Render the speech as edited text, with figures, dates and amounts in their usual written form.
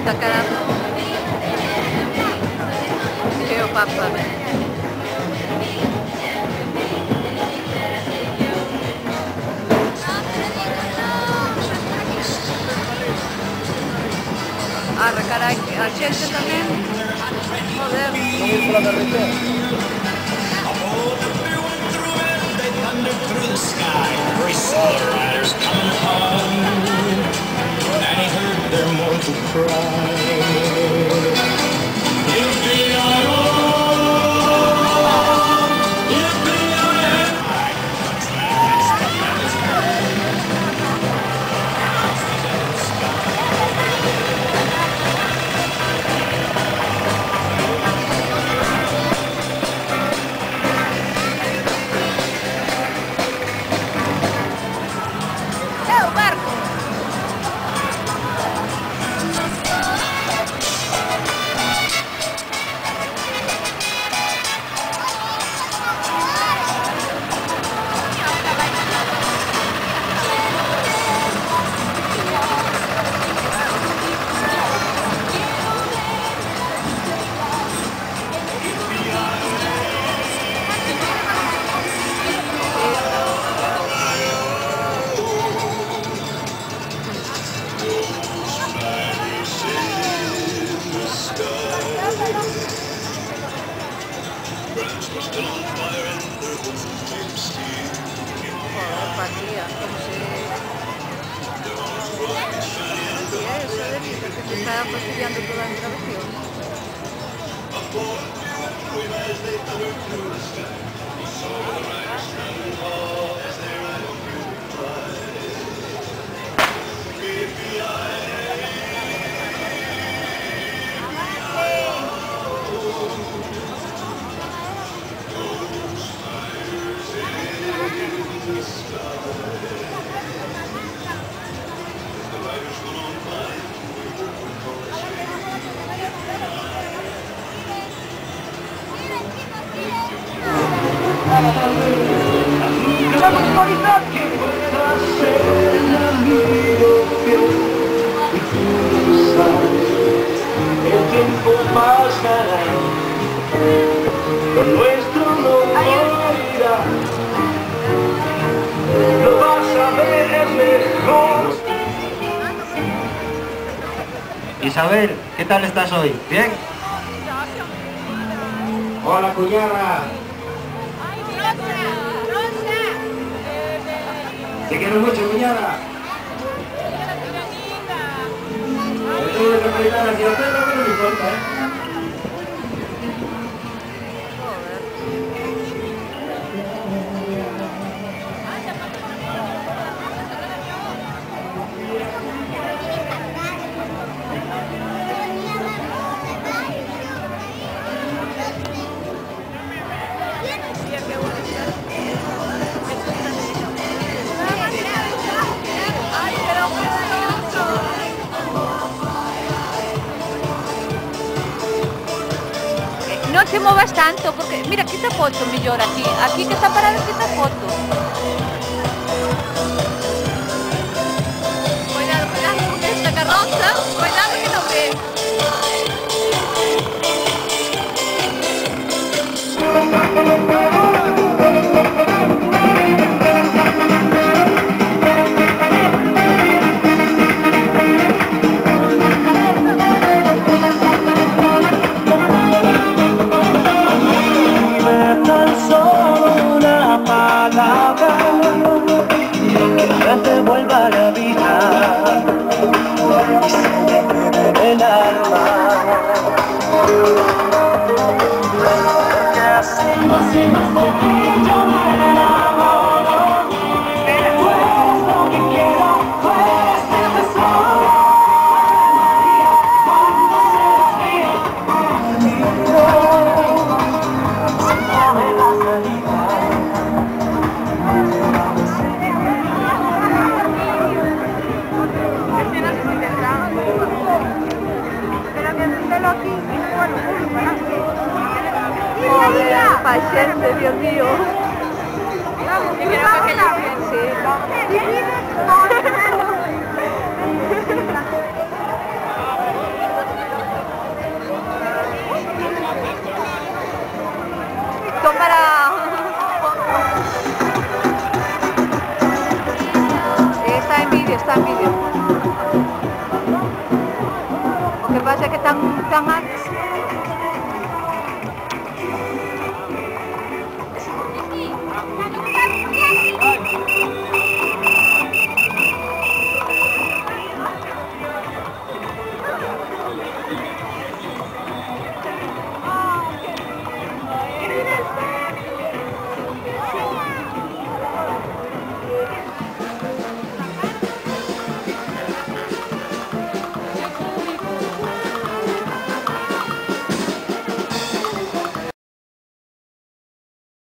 está quedando que o Papa. Carai, a xente tamén, joder. Non ir pola carretera. Está fastidiando toda la grabación. El tiempo pasará, lo nuestro no morirá. Lo vas a ver, es mejor. Isabel, ¿qué tal estás hoy? ¿Bien? Hola, cuñada. Te quiero mucho, cuñada. Estoy de capital hacia usted, no me importa, ¿eh? No te movas tanto, porque mira, quita foto mellor aquí que está parado, quita foto. Cuidado con esta carroza, cuidado que no ve. Te vuelva la vida y se me quede el alma, porque así más de ti yo me enamoro. Tú eres lo que quiero, tú eres el tesoro. Cuando seas mío, si no me das salida. Joder, paciente, Dios mío. Yo creo que aquello sí. que están altos.